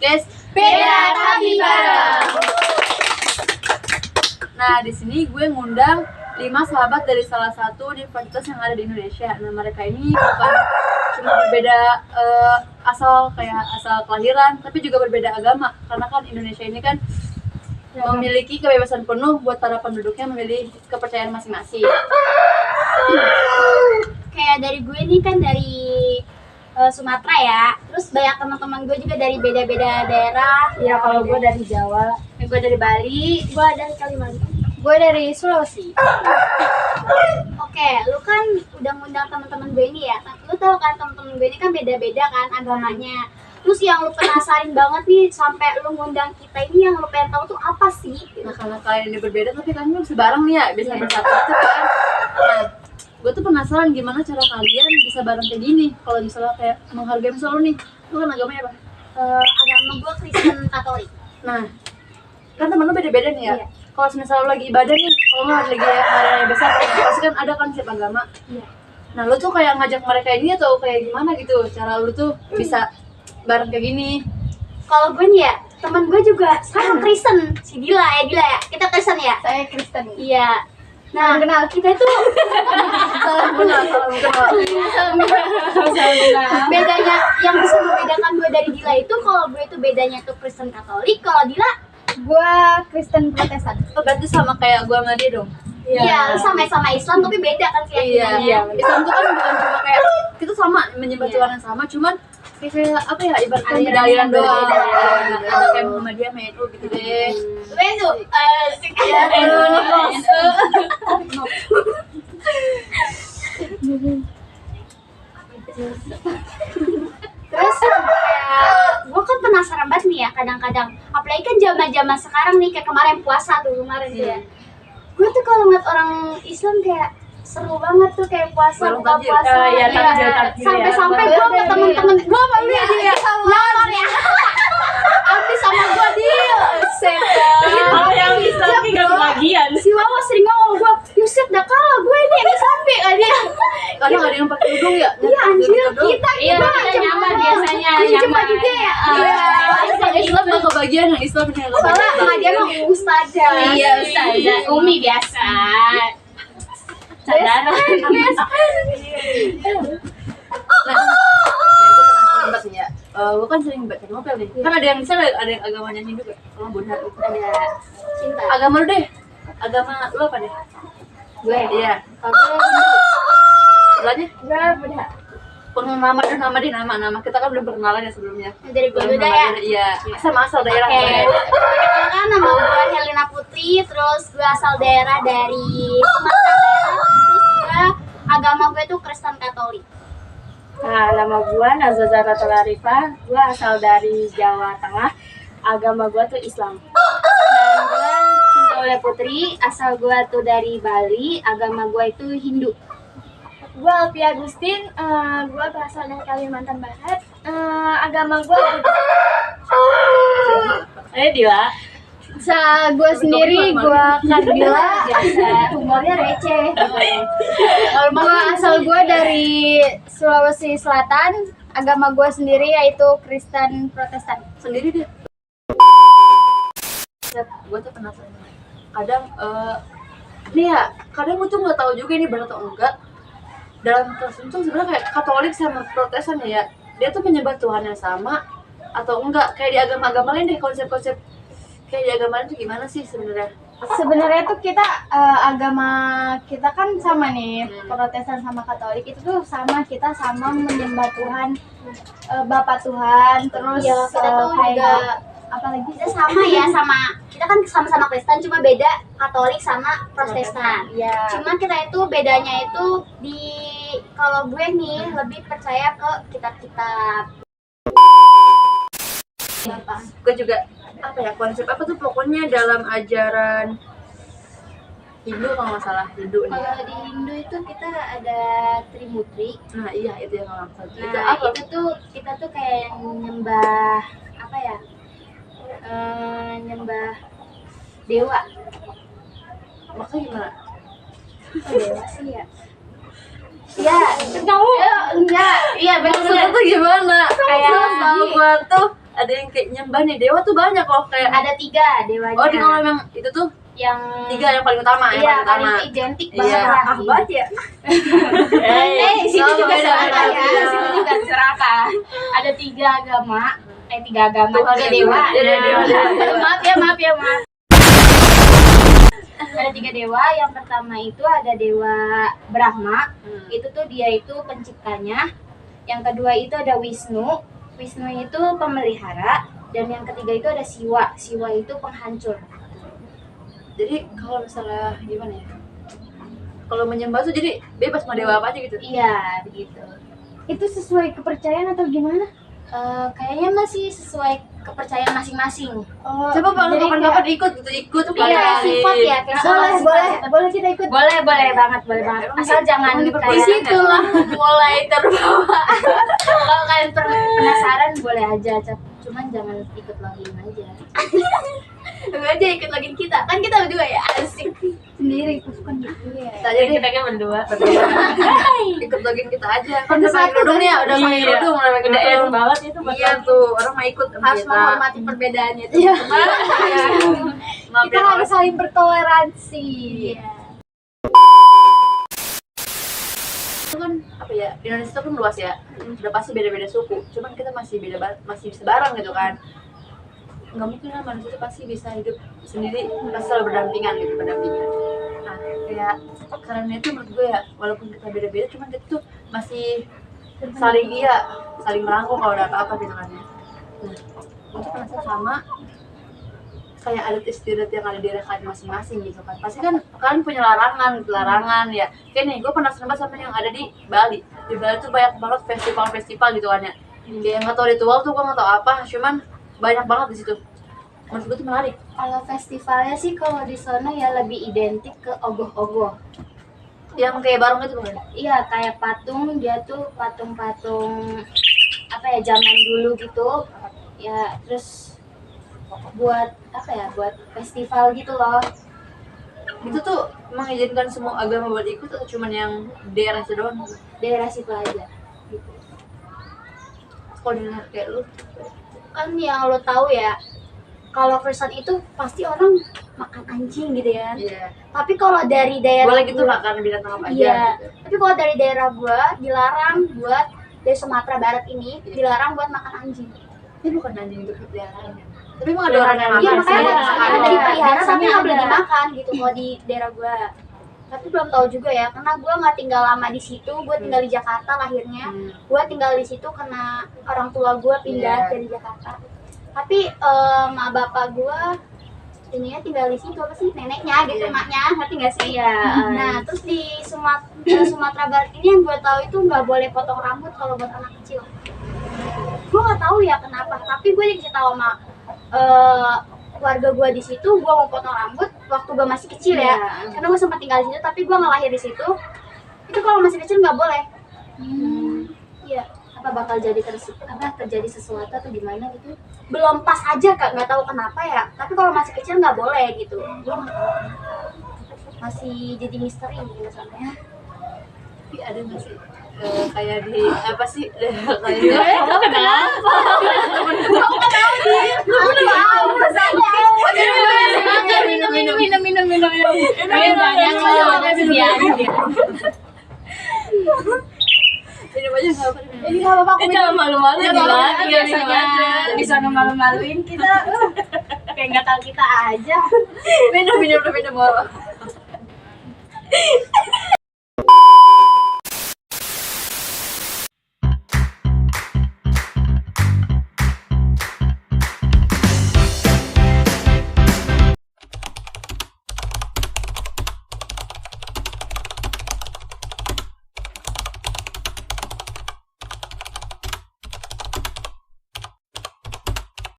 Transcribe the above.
podcast Beda Tapi Bareng. Nah, di sini gue ngundang 5 sahabat dari salah satu universitas yang ada di Indonesia. Nah, mereka ini bukan cuma berbeda asal kelahiran, tapi juga berbeda agama. Karena kan Indonesia ini kan memiliki kebebasan penuh buat para penduduknya memilih kepercayaan masing-masing. Kayak dari gue nih kan dari Sumatera ya. Terus banyak teman-teman gue juga dari beda-beda daerah. Ya, kalau gue dari Jawa, Gue dari Bali, gue dari Kalimantan. gue dari Sulawesi. Oke, lu kan udah ngundang teman-teman gue ini ya. Lu tahu kan teman-teman gue ini kan beda-beda kan agamanya. Terus yang lu penasarin banget nih sampai lu ngundang kita ini, yang lu pengen tahu tuh apa sih? Nah, karena kalian ini berbeda tapi kalian bisa bareng nih ya, bisa bersatu itu kan. Nah, gue tuh penasaran gimana cara kalian bisa bareng kayak gini. Kalau misalnya kayak menghargai misalnya lu nih, lu kan agamanya apa? Agama gue Kristen Katolik. Nah, kan temen lu beda-beda nih ya. Iya. Kalau misalnya lu lagi ibadah nih, kalau nggak lagi hari besar, pasti kan ada kan setiap agama. Iya. Nah, lu tuh kayak ngajak mereka ini atau kayak gimana gitu? Cara lu tuh bisa bareng kayak gini. Kalau gue nih ya, teman gue juga sama Kristen. Si Dila ya. Kita Kristen ya? Saya Kristen. Iya. Nah, Kenal. kita tuh Salam kenal. bedanya yang bisa membedakan gue dari Dila itu, kalau gue itu bedanya tuh Kristen Katolik, kalau Dila Gue Kristen Protestan. Oh, berarti sama kayak gua sama dia dong. iya lu sama-sama Islam tapi beda kan keyakinannya. Iya. Islam tuh kan bukan cuma kayak kita sama menyembah Tuhan yang sama, cuman kayak apa ya, ibaratnya beda aliran doang. Ada kayak Muhammadiyah, MNU gitu deh. Itu Ya, terus gue kan penasaran banget nih ya, kadang-kadang apalagi kan zaman-zaman sekarang nih, kayak kemarin puasa tuh kemarin tuh ya, gue tuh kalau ngeliat orang Islam kayak seru banget tuh, kayak puasa Baru buka takjil. puasa Iya, iya. takjil Sampai-sampai ya. gue ke temen-temen gue malu ya nonton ya Abis sama gue dia Oh, yang Islam ini gak kebagian. si Wawa sering ngomong gue, Yusuf dah kalah gue ini yang sampai kan dia. kadang ada yang pakai kerudung ya. Iya anjir, kita Iya, kita nyaman biasanya, Iya, cuma nyaman. juga ya. Yang Islam nggak kebagian, yang Islam yang nggak Soalnya kebagian. sama dia mah ustazah. Iya, ustazah. Umi biasa. Sadar. Nah, itu penasaran banget nih ya. Lu kan sering baca novel nih. Kan ada yang bisa ada yang agamanya Hindu gak? Kalau Buddha itu. Ada cinta. Agama lu deh. Agama lu apa deh? Gue. Iya. Kalau gue Hindu. Sebelahnya Gue Buddha. nama kita kan belum perkenalan ya sebelumnya. Dari gue Belum udah ya. Iya. Sama asal daerah. Oke. Kan nama gue Helena Putri, terus gue asal daerah dari Sumatera daerah, terus gue agama gue tuh Kristen Katolik. Nah, nama gue Nazaza Ratularifa. Gue asal dari Jawa Tengah. Agama gue tuh Islam. Dan gue Cinta Oleh Putri, asal gue tuh dari Bali, agama gue itu Hindu. Gue Alfia Agustin. Gue berasal dari Kalimantan Barat. Agama gue Dila. Gue sendiri, gue Kardila, Biasa. humornya receh. Gue asal gue dari Sulawesi Selatan. Agama gue sendiri yaitu Kristen Protestan. Sendiri dia. Gue tuh penasaran. Kadang nih ya, kadang gue tuh nggak tahu juga ini benar atau enggak. Dalam Kristen tuh sebenarnya kayak Katolik sama Protestan ya, dia tuh menyembah Tuhan yang sama atau enggak? Kayak di agama-agama lain deh, konsep-konsep kayak di agama lain tuh gimana sih sebenarnya? Sebenarnya tuh kita agama kita kan sama nih, Protestan sama Katolik itu tuh sama, kita sama menyembah Tuhan, Bapa Tuhan, terus Ya, kita tuh juga apa lagi? kita sama ya, kita kan sama-sama Kristen, cuma beda Katolik sama Protestan. Ya. Cuma kita itu bedanya itu di, kalau gue nih lebih percaya ke kitab-kitab. Gue juga apa ya, konsep apa tuh pokoknya dalam ajaran Hindu kalau nggak salah, Hindu nih. Kalau di Hindu itu kita ada Trimurti. Nah iya itu yang nggak maksud. Itu Nah apa? itu tuh kita tuh kayak nyembah apa ya? Nyembah dewa. Maksudnya gimana? Dewa sih ya. Iya, Kamu enggak, iya Maksudnya benar-benar. tuh gimana? Kayak Tahu gua tuh ada yang kayak nyembah nih dewa tuh banyak loh kayak Ada 3 dewanya. oh di kalau memang itu tuh yang 3 yang paling utama yang iya, paling utama. paling identik Iya. banget lah. banget ya. Sini Oh, juga beda, seraka beda, ya, beda. sini juga seraka. Ada 3 agama, 3 agama, Tuhan 3 yang dewa. Tuhan. Iya, dewa. Maaf ya. Ada 3 dewa. Yang pertama itu ada dewa Brahma. Itu tuh dia itu penciptanya. Yang kedua itu ada Wisnu. Wisnu itu pemelihara. Dan yang ketiga itu ada Siwa. Siwa itu penghancur. Jadi kalau misalnya gimana ya? Kalau menyembah tuh jadi bebas mau dewa apa aja gitu. Iya, begitu. Itu sesuai kepercayaan atau gimana? Kayaknya masih sesuai kepercayaan masing-masing. Oh, Coba Bang jadi kapan-kapan ikut gitu ikut Iya, kayak sifat ya, kayak boleh kita ikut. Boleh banget. Asal jangan Emang kayak disitulah mulai terbawa. Kalau kalian penasaran boleh aja, cuman jangan ikut login aja. Aja ikut lagi kita. Kan kita berdua ya. Asik. Sendiri pasukan gitu ya. kita aja deh Kita kan berdua. ikut login kita aja kan udah pakai kerudung nih udah pakai Iya. kerudung udah pakai Udah kerudung enak banget itu buat iya tuh orang mau ikut sama harus kita menghormati perbedaannya tuh. Iya. maaf Kita ya harus saling bertoleransi. itu kan apa ya Indonesia itu kan luas ya udah pasti beda-beda suku cuman kita masih masih bisa bareng gitu kan nggak mungkin lah manusia itu pasti bisa hidup sendiri pasti selalu berdampingan nah kayak karena itu menurut gue ya walaupun kita beda-beda cuman kita tuh masih saling merangkul kalau ada apa-apa gitu kan ya nah itu penasaran sama kayak adat istiadat yang ada di daerah kalian masing-masing gitu kan pasti kan kalian punya larangan ya kayak nih gue penasaran banget sama yang ada di Bali tuh banyak banget festival gitu kan ya kayak nggak tau ritual tuh gue nggak tau apa cuman banyak banget di situ menurut gue tuh menarik Kalau festivalnya sih kalau di sana ya lebih identik ke ogoh-ogoh. yang kayak bareng itu bukan Iya, kayak patung, dia tuh patung-patung apa ya zaman dulu gitu. Ya, terus buat apa ya? Buat festival gitu loh. itu tuh mengizinkan semua agama buat ikut atau cuman yang daerah itu doang Daerah situ aja. Gitu. kalau dengar kayak lu Kan yang lo tahu ya, kalau Kristen itu pasti orang makan anjing gitu ya. iya Tapi kalau dari daerah boleh gitu gua- makan binatang apa aja Iya. gitu. Tapi kalau dari daerah gua dilarang buat dari Sumatera Barat ini Iya. dilarang buat makan anjing. Ini bukan anjing itu peliharaan ya. Tapi emang ada orang yang Iya makan makanya sih. ada dipelihara tapi biasanya nggak boleh ada. dimakan gitu kalau di daerah gua. Tapi belum tahu juga ya karena gua nggak tinggal lama di situ. Gua tinggal di Jakarta lahirnya. Gua tinggal di situ karena orang tua gua pindah Iya. dari Jakarta. Tapi mak bapak gua ininya tinggal di situ apa sih neneknya gitu Iya. emaknya ngerti nggak sih? Iya. Nah terus di Sumatera Barat ini yang gue tahu itu nggak boleh potong rambut kalau buat anak kecil. Gue nggak tahu ya kenapa, tapi gue dikasih tahu sama keluarga gue di situ, gue mau potong rambut waktu gue masih kecil ya. Iya. Karena gue sempat tinggal di situ, tapi gue nggak lahir di situ. Itu kalau masih kecil nggak boleh. Iya. Apa bakal terjadi sesuatu atau gimana gitu? Belum pas aja kak, nggak tahu kenapa ya. Tapi kalau masih kecil nggak boleh gitu. Gue nggak tahu. Masih jadi misteri gitu sampai. Tapi ada nggak sih kayak di apa sih kayak Kamu kenapa? Minum. Banyak loh. Dia aja. ini aja nggak apa Ini nggak apa-apa. Eh jangan malu-malu Iya, bilang malu-malu biasanya bisa ngemalu-maluin kita. Kayak nggak tahu kita aja. minum